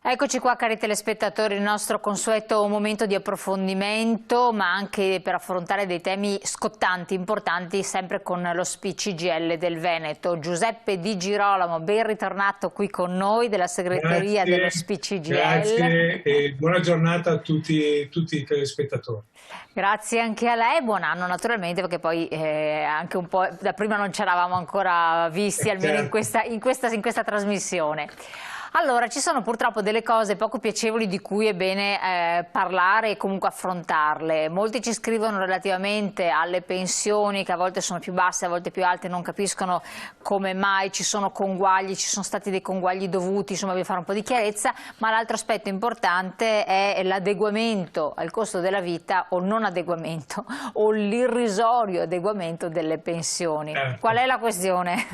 Eccoci qua, cari telespettatori, il nostro consueto momento di approfondimento, ma anche per affrontare dei temi scottanti, importanti, sempre con lo SPI-CGIL del Veneto. Giuseppe Di Girolamo, ben ritornato qui con noi della segreteria dello SPI-CGIL. Grazie e buona giornata a tutti i telespettatori. Grazie anche a lei, buon anno naturalmente, perché poi anche un po' da prima non ci eravamo ancora visti, almeno in questa trasmissione. Allora, ci sono purtroppo delle cose poco piacevoli di cui è bene parlare e comunque affrontarle. Molti ci scrivono relativamente alle pensioni che a volte sono più basse, a volte più alte, non capiscono come mai ci sono conguagli, ci sono stati dei conguagli dovuti, insomma bisogna fare un po' di chiarezza, ma l'altro aspetto importante è l'adeguamento al costo della vita o non adeguamento o l'irrisorio adeguamento delle pensioni. Qual è la questione?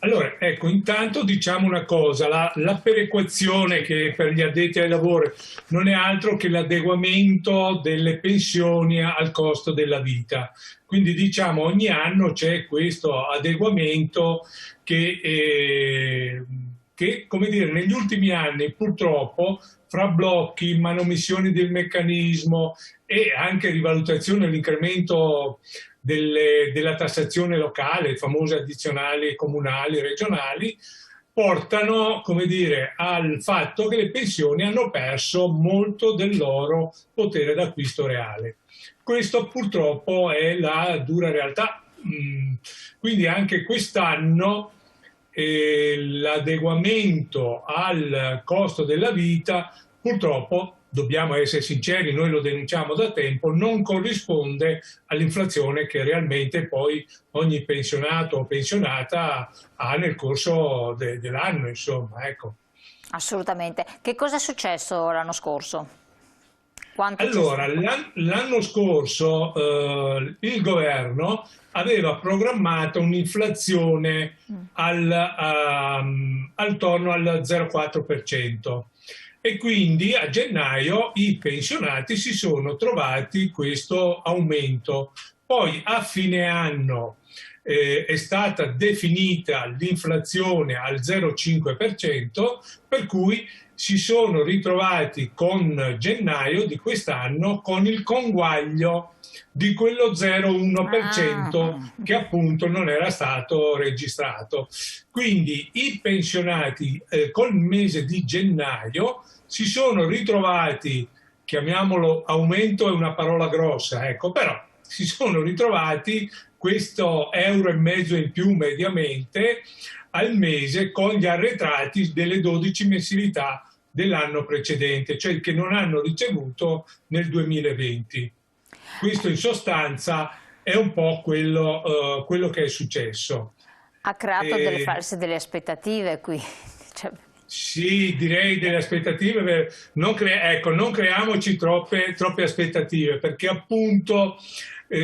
Allora, ecco, intanto diciamo una cosa, la perequazione che per gli addetti ai lavori non è altro che l'adeguamento delle pensioni al costo della vita. Quindi diciamo ogni anno c'è questo adeguamento che come dire, negli ultimi anni purtroppo fra blocchi, manomissioni del meccanismo e anche rivalutazione dell'incremento della tassazione locale, famose addizionali comunali, regionali, portano, come dire, al fatto che le pensioni hanno perso molto del loro potere d'acquisto reale. Questo purtroppo è la dura realtà. Quindi anche quest'anno l'adeguamento al costo della vita purtroppo, dobbiamo essere sinceri, noi lo denunciamo da tempo, non corrisponde all'inflazione che realmente poi ogni pensionato o pensionata ha nel corso dell'anno, insomma, ecco. Assolutamente. Che cosa è successo l'anno scorso? Allora, l'anno scorso il governo aveva programmato un'inflazione attorno al 0,4%. E quindi a gennaio i pensionati si sono trovati questo aumento. Poi a fine anno è stata definita l'inflazione al 0,5%, per cui si sono ritrovati con gennaio di quest'anno con il conguaglio di quello 0,1% che appunto non era stato registrato. Quindi i pensionati col mese di gennaio si sono ritrovati, chiamiamolo aumento, è una parola grossa, ecco, però si sono ritrovati questo €1,50 in più mediamente al mese con gli arretrati delle 12 mensilità dell'anno precedente, cioè che non hanno ricevuto nel 2020. Questo in sostanza è un po' quello che è successo. Ha creato delle aspettative qui. Cioè... Sì, direi delle aspettative, non creiamoci troppe aspettative, perché appunto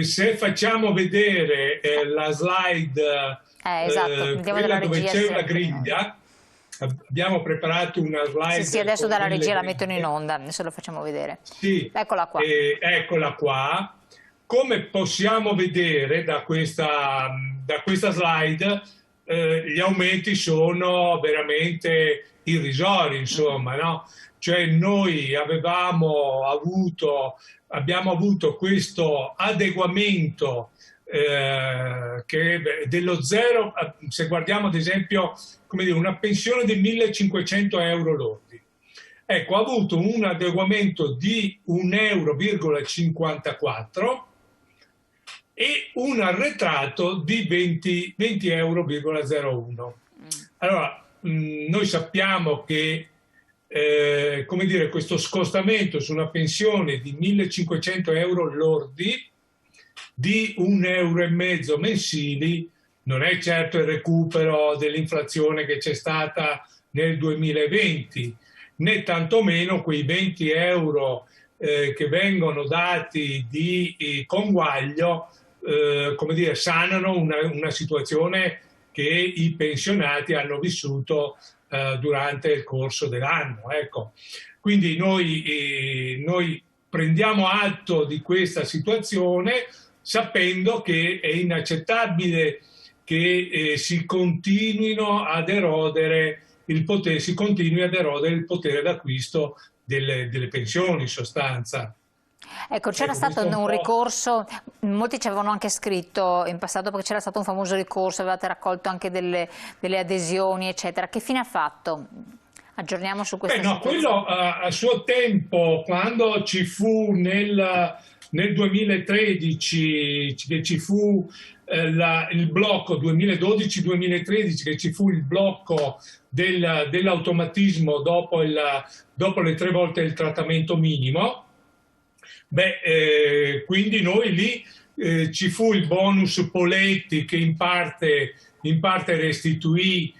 se facciamo vedere la slide, esatto, quella dove c'è una griglia, abbiamo preparato una slide. Sì, adesso dalla regia la mettono in onda, adesso lo facciamo vedere. Sì, eccola qua. Eccola qua. Come possiamo vedere da questa slide, gli aumenti sono veramente irrisori, insomma, no? Cioè noi abbiamo avuto questo adeguamento che dello zero, se guardiamo ad esempio, come dire, una pensione di 1.500 € lordi. Ecco, ha avuto un adeguamento di €1,54 e un arretrato di 20,01 €. Allora, noi sappiamo che come dire, questo scostamento su una pensione di 1.500 € lordi di €1,50 mensili non è certo il recupero dell'inflazione che c'è stata nel 2020, né tantomeno quei €20 che vengono dati di conguaglio, come dire, sanano una situazione che i pensionati hanno vissuto durante il corso dell'anno. Ecco. Quindi noi prendiamo atto di questa situazione sapendo che è inaccettabile che si continuino ad erodere si continui ad erodere il potere d'acquisto delle pensioni in sostanza. Ecco, c'era Ecco, stato questo è un un po'. ricorso, molti ci avevano anche scritto in passato perché c'era stato un famoso ricorso, avevate raccolto anche delle adesioni, eccetera. Che fine ha fatto? Aggiorniamo su Beh, questa no, quello situazione. a suo tempo, quando ci fu nel 2013, che ci fu il blocco 2012-2013, che ci fu il blocco dell'automatismo dopo le 3 volte il trattamento minimo. Beh, quindi noi lì ci fu il bonus Poletti che in parte restituì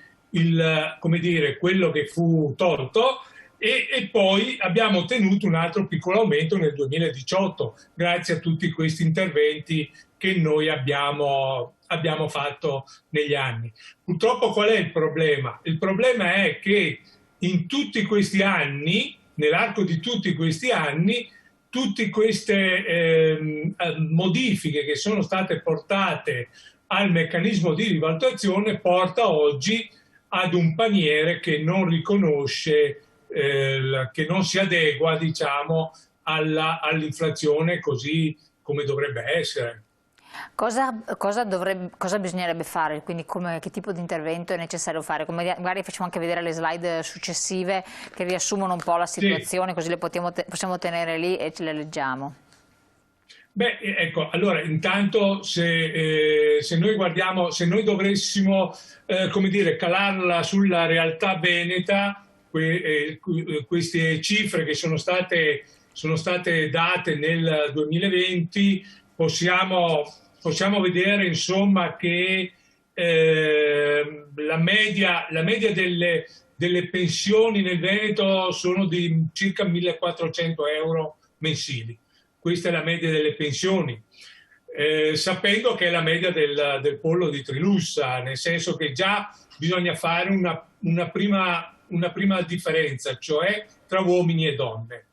come dire, quello che fu tolto e poi abbiamo ottenuto un altro piccolo aumento nel 2018 grazie a tutti questi interventi che noi abbiamo fatto negli anni. Purtroppo qual è il problema? Il problema è che in tutti questi anni, nell'arco di tutti questi anni, tutte queste modifiche che sono state portate al meccanismo di rivalutazione porta oggi ad un paniere che non riconosce, che non si adegua, diciamo, all'inflazione così come dovrebbe essere. Cosa bisognerebbe fare? Quindi che tipo di intervento è necessario fare? Magari facciamo anche vedere le slide successive che riassumono un po' la Sì. situazione, così le possiamo tenere lì e ce le leggiamo. Beh, ecco, allora intanto se noi guardiamo, se noi dovessimo, come dire, calarla sulla realtà veneta, queste cifre che sono state date nel 2020, possiamo vedere insomma che la media delle pensioni nel Veneto sono di circa 1.400 euro mensili. Questa è la media delle pensioni, sapendo che è la media del pollo di Trilussa, nel senso che già bisogna fare una prima differenza, cioè tra uomini e donne.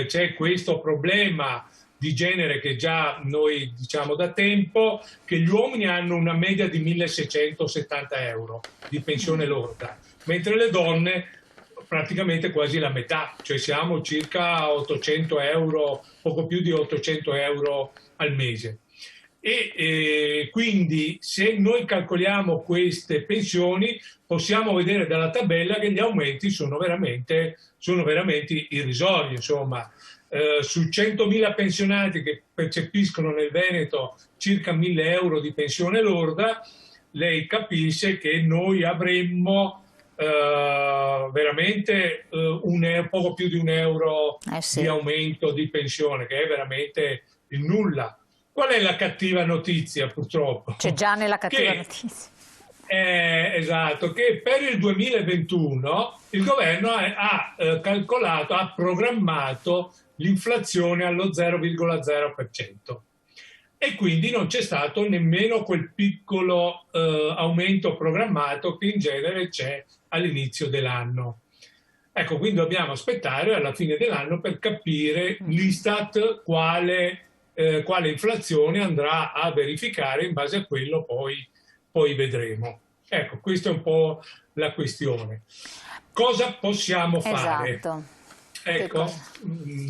C'è questo problema di genere che già noi diciamo da tempo, che gli uomini hanno una media di 1.670 euro di pensione lorda, mentre le donne praticamente quasi la metà, cioè siamo circa 800 euro, poco più di 800 euro al mese. E quindi se noi calcoliamo queste pensioni possiamo vedere dalla tabella che gli aumenti sono veramente irrisori. Insomma, su 100.000 pensionati che percepiscono nel Veneto circa 1.000 euro di pensione lorda, lei capisce che noi avremmo veramente poco più di €1 Sì. di aumento di pensione, che è veramente il nulla. Qual è la cattiva notizia, purtroppo? C'è già nella cattiva Che, notizia. esatto, che per il 2021 il governo ha programmato l'inflazione allo 0,0%. E quindi non c'è stato nemmeno quel piccolo aumento programmato che in genere c'è all'inizio dell'anno. Ecco, quindi dobbiamo aspettare alla fine dell'anno per capire l'Istat quale inflazione andrà a verificare, in base a quello poi vedremo. Ecco, questa è un po' la questione. Cosa possiamo fare? Esatto. Ecco,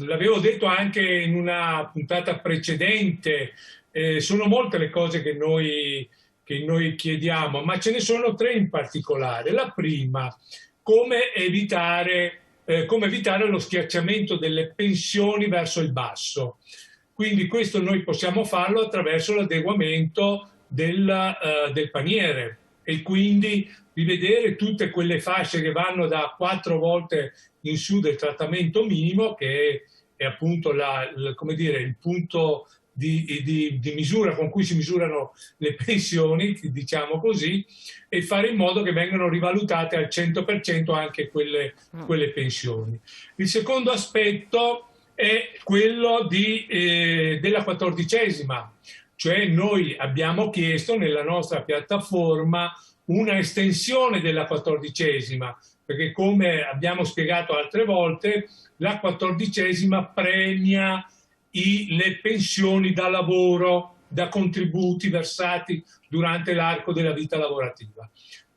l'avevo detto anche in una puntata precedente, sono molte le cose che noi chiediamo, ma ce ne sono 3 in particolare. La prima, come evitare lo schiacciamento delle pensioni verso il basso. Quindi questo noi possiamo farlo attraverso l'adeguamento del paniere e quindi rivedere tutte quelle fasce che vanno da 4 volte in su del trattamento minimo, che è appunto come dire, il punto di misura con cui si misurano le pensioni, diciamo così, e fare in modo che vengano rivalutate al 100% anche quelle pensioni. Il secondo aspetto è quello della 14ª, cioè noi abbiamo chiesto nella nostra piattaforma una estensione della 14ª, perché come abbiamo spiegato altre volte, la 14ª premia le pensioni da lavoro, da contributi versati durante l'arco della vita lavorativa.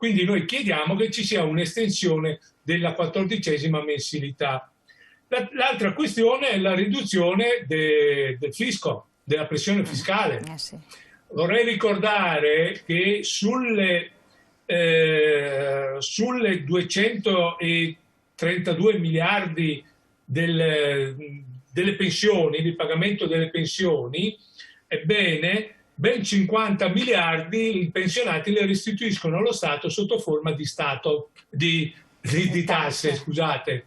Quindi noi chiediamo che ci sia un'estensione della 14ª mensilità. L'altra questione è la riduzione del fisco, della pressione fiscale. Sì. Vorrei ricordare che sulle 232 miliardi delle pensioni, di pagamento delle pensioni, ebbene, ben 50 miliardi i pensionati le restituiscono allo Stato sotto forma di tasse, scusate.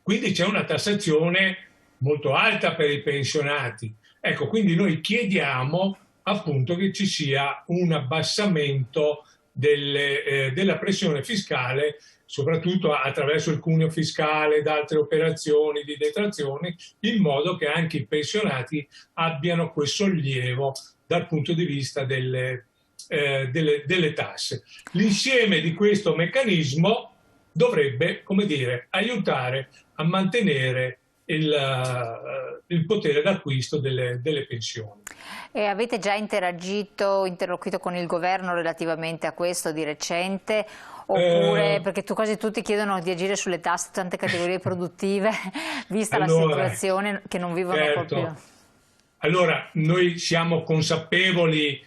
Quindi c'è una tassazione molto alta per i pensionati. Ecco, quindi noi chiediamo appunto che ci sia un abbassamento della pressione fiscale, soprattutto attraverso il cuneo fiscale ed altre operazioni di detrazione, in modo che anche i pensionati abbiano quel sollievo dal punto di vista delle tasse. L'insieme di questo meccanismo dovrebbe, come dire, aiutare a mantenere il potere d'acquisto delle pensioni. E avete già interloquito con il governo relativamente a questo di recente? Oppure, perché quasi tutti chiedono di agire sulle tasse, tante categorie produttive, vista la situazione che non vivono proprio. Allora, noi siamo consapevoli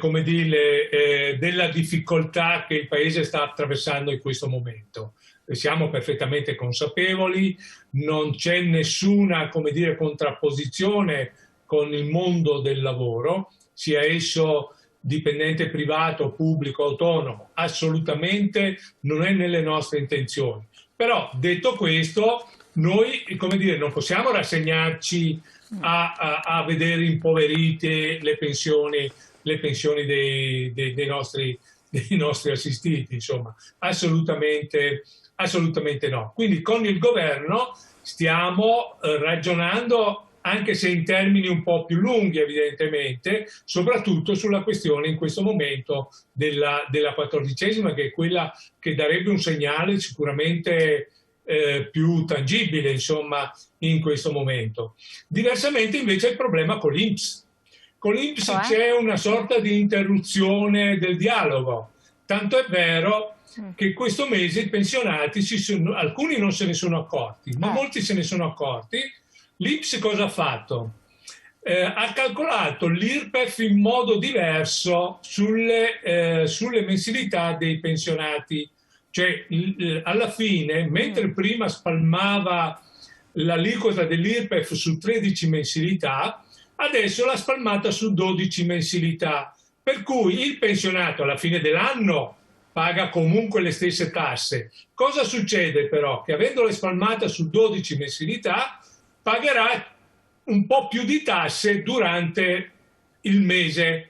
come dire, della difficoltà che il Paese sta attraversando in questo momento. Siamo perfettamente consapevoli, non c'è nessuna, come dire, contrapposizione con il mondo del lavoro, sia esso dipendente privato, pubblico, autonomo, assolutamente non è nelle nostre intenzioni. Però, detto questo, noi, come dire, non possiamo rassegnarci a vedere impoverite le pensioni dei nostri assistiti, insomma, assolutamente no. Quindi con il governo stiamo ragionando, anche se in termini un po' più lunghi evidentemente, soprattutto sulla questione in questo momento della 14ª, che è quella che darebbe un segnale sicuramente più tangibile, insomma, in questo momento. Diversamente invece il problema con l'INPS. Con l'INPS c'è una sorta di interruzione del dialogo, tanto è vero che questo mese i pensionati, alcuni non se ne sono accorti, ma molti se ne sono accorti. L'INPS cosa ha fatto? Ha calcolato l'IRPEF in modo diverso sulle mensilità dei pensionati. Cioè, alla fine, mentre prima spalmava l'aliquota dell'IRPEF su 13 mensilità, adesso l'ha spalmata su 12 mensilità. Per cui il pensionato alla fine dell'anno paga comunque le stesse tasse. Cosa succede però? Che avendole spalmata su 12 mensilità, pagherà un po' più di tasse durante il mese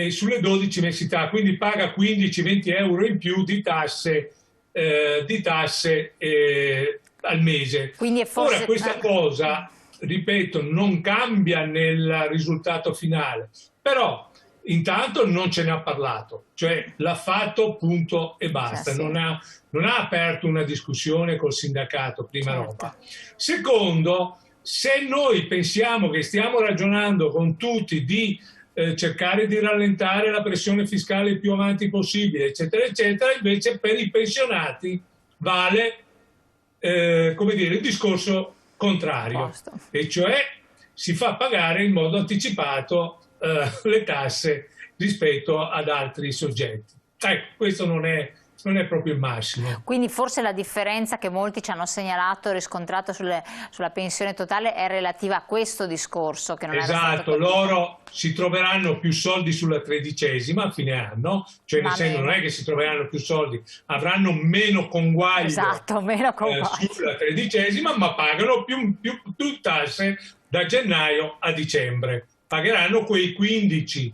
sulle 12 mensilità, quindi paga 15-20 euro in più di tasse al mese. Ora questa cosa, ripeto, non cambia nel risultato finale, però intanto non ce ne ha parlato, cioè l'ha fatto punto e basta, non ha aperto una discussione col sindacato, prima roba. Secondo, se noi pensiamo che stiamo ragionando con tutti di cercare di rallentare la pressione fiscale il più avanti possibile, eccetera, eccetera, invece per i pensionati vale come dire, il discorso contrario, e cioè si fa pagare in modo anticipato le tasse rispetto ad altri soggetti. Ecco, questo non è proprio il massimo. Quindi forse la differenza che molti ci hanno segnalato e riscontrato sulla pensione totale è relativa a questo discorso. Che non esatto, loro si troveranno più soldi sulla 13ª a fine anno, cioè nel senso non è che si troveranno più soldi, avranno meno conguaglio, sulla 13ª, ma pagano più tasse da gennaio a dicembre. Pagheranno quei 15-20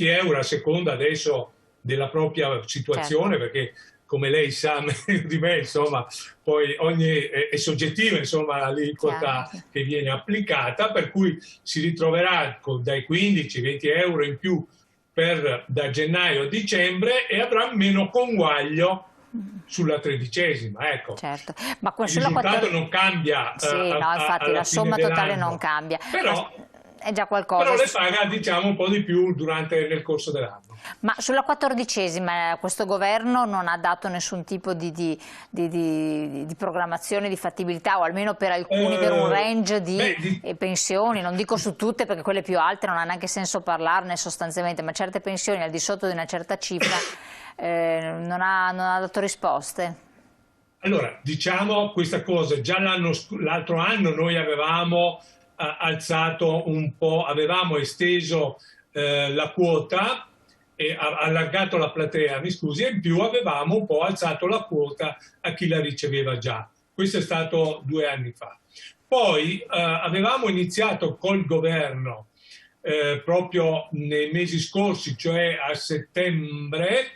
euro a seconda adesso della propria situazione, perché come lei sa meglio di me, insomma, poi è soggettiva, insomma, l'aliquota che viene applicata, per cui si ritroverà dai 15-20 euro in più da gennaio a dicembre e avrà meno conguaglio sulla 13ª, ecco. Certo. Ma il risultato non cambia. Sì, no, infatti la somma totale non cambia. Però è già qualcosa. Però le paga, diciamo, un po' di più nel corso dell'anno. Ma sulla 14ª questo governo non ha dato nessun tipo di programmazione, di fattibilità, o almeno per alcuni, per un range di pensioni, non dico su tutte perché quelle più alte non ha neanche senso parlarne sostanzialmente, ma certe pensioni al di sotto di una certa cifra non ha dato risposte. Allora, diciamo questa cosa, già l'altro anno noi avevamo alzato un po', avevamo esteso la quota e allargato la platea, mi scusi, e in più avevamo un po' alzato la quota a chi la riceveva già. Questo è stato 2 anni fa. Poi avevamo iniziato col governo proprio nei mesi scorsi, cioè a settembre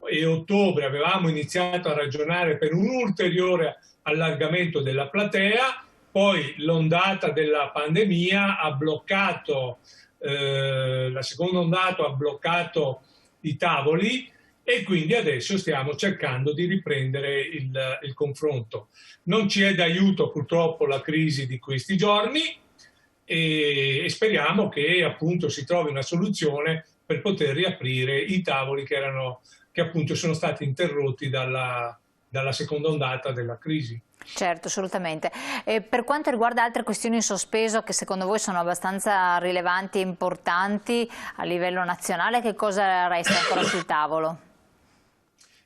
e ottobre, avevamo iniziato a ragionare per un ulteriore allargamento della platea. Poi l'ondata della pandemia ha bloccato, la seconda ondata ha bloccato i tavoli e quindi adesso stiamo cercando di riprendere il confronto. Non ci è d'aiuto purtroppo la crisi di questi giorni e speriamo che appunto si trovi una soluzione per poter riaprire i tavoli che appunto sono stati interrotti dalla seconda ondata della crisi. Certo, assolutamente. Per quanto riguarda altre questioni in sospeso che secondo voi sono abbastanza rilevanti e importanti a livello nazionale, che cosa resta ancora sul tavolo?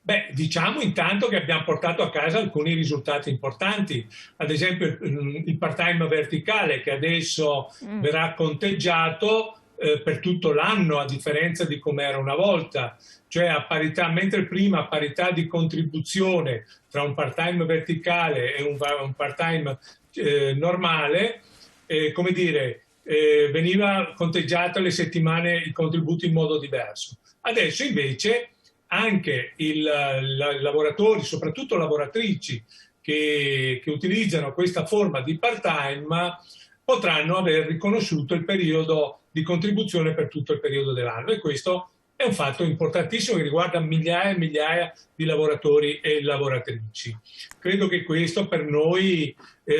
Beh, diciamo intanto che abbiamo portato a casa alcuni risultati importanti, ad esempio il part-time verticale che adesso verrà conteggiato per tutto l'anno, a differenza di come era una volta, cioè a parità, mentre prima a parità di contribuzione tra un part-time verticale e un part-time normale, come dire, veniva conteggiata le settimane i contributi in modo diverso. Adesso invece anche i lavoratori, soprattutto lavoratrici che utilizzano questa forma di part-time, potranno aver riconosciuto il periodo di contribuzione per tutto il periodo dell'anno e questo è un fatto importantissimo che riguarda migliaia e migliaia di lavoratori e lavoratrici. Credo che questo per noi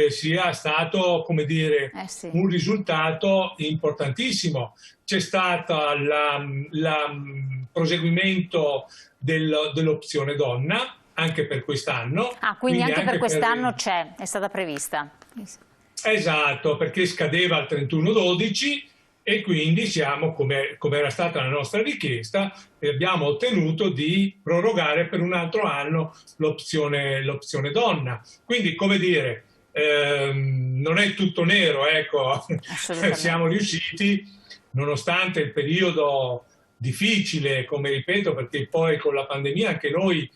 sia stato, come dire, sì, un risultato importantissimo. C'è stato il proseguimento dell'opzione donna anche per quest'anno. Ah, quindi anche per quest'anno è stata prevista. Esatto, perché scadeva il 31/12 e quindi siamo, come era stata la nostra richiesta, e abbiamo ottenuto di prorogare per un altro anno l'opzione donna. Quindi, come dire, non è tutto nero, ecco, siamo riusciti, nonostante il periodo difficile, come ripeto, perché poi con la pandemia anche noi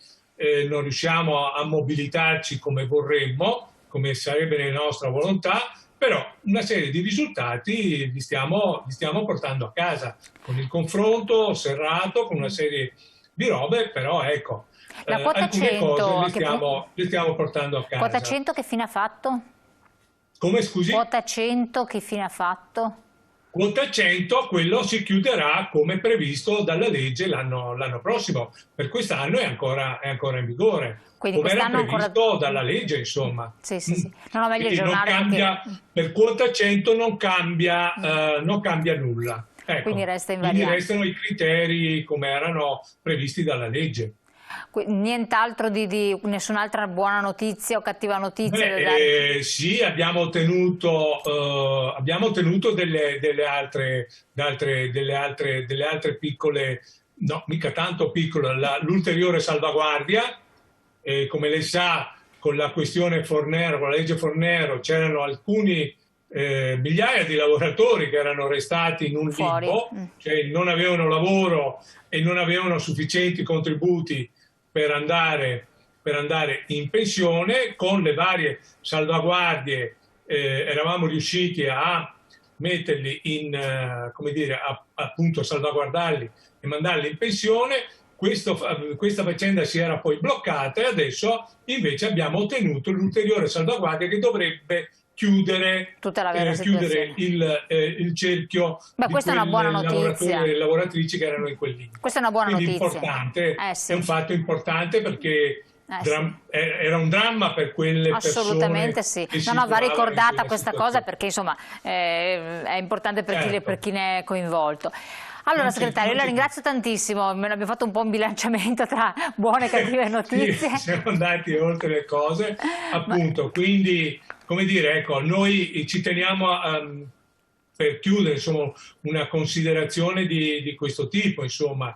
non riusciamo a mobilitarci come vorremmo, come sarebbe nella nostra volontà, però una serie di risultati li stiamo portando a casa, con il confronto serrato, con una serie di robe, però ecco, la quota alcune 100, cose le stiamo portando a casa. Quota 100 che fine ha fatto? Come scusi? Quota 100 che fine ha fatto? Quota 100, quello si chiuderà come previsto dalla legge l'anno prossimo, per quest'anno è ancora in vigore. Quindi come era previsto ancora dalla legge, insomma. Sì. Non ho meglio il giornale. Non cambia, per quota 100 non cambia nulla. Ecco, quindi resta invariato. Quindi restano i criteri come erano previsti dalla legge. Nient'altro nessun'altra buona notizia o cattiva notizia? Sì, abbiamo ottenuto delle altre piccole, no, mica tanto piccole, l'ulteriore salvaguardia. Come lei sa, con la questione Fornero, con la legge Fornero, c'erano alcuni migliaia di lavoratori che erano restati in un limbo, cioè non avevano lavoro e non avevano sufficienti contributi per andare in pensione. Con le varie salvaguardie eravamo riusciti a metterli come dire, appunto salvaguardarli e mandarli in pensione. Questa faccenda si era poi bloccata e adesso invece abbiamo ottenuto l'ulteriore salvaguardia che dovrebbe chiudere il cerchio di lavoratori e lavoratrici che erano in quel limbo. Questa è una buona notizia. Importante, è un fatto importante perché Era un dramma per quelle assolutamente persone sì. che si No, va trovavano ricordata in questa cosa perché insomma è importante per chi ne è coinvolto. Allora segretario, io la ringrazio tantissimo, abbiamo fatto un po' un bilanciamento tra buone e cattive notizie. Sì, siamo andati oltre le cose, appunto, quindi come dire, ecco, noi ci teniamo per chiudere, insomma, una considerazione di questo tipo, insomma,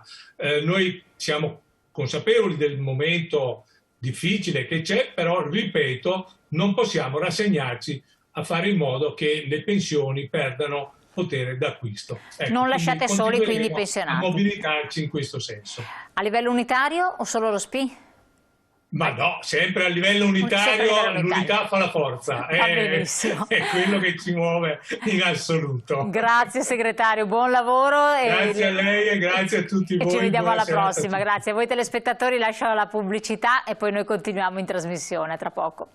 noi siamo consapevoli del momento difficile che c'è, però ripeto, non possiamo rassegnarci a fare in modo che le pensioni perdano potere d'acquisto. Ecco, non lasciate soli quindi i a pensionati. mobilitarci in questo senso. A livello unitario o solo lo SPI? Ma no, sempre a livello unitario, l'unità fa la forza, Va benissimo. È quello che ci muove in assoluto. Grazie segretario, buon lavoro. Grazie a lei e grazie a tutti voi. E ci vediamo alla prossima, grazie a voi telespettatori, lascio la pubblicità e poi noi continuiamo in trasmissione tra poco.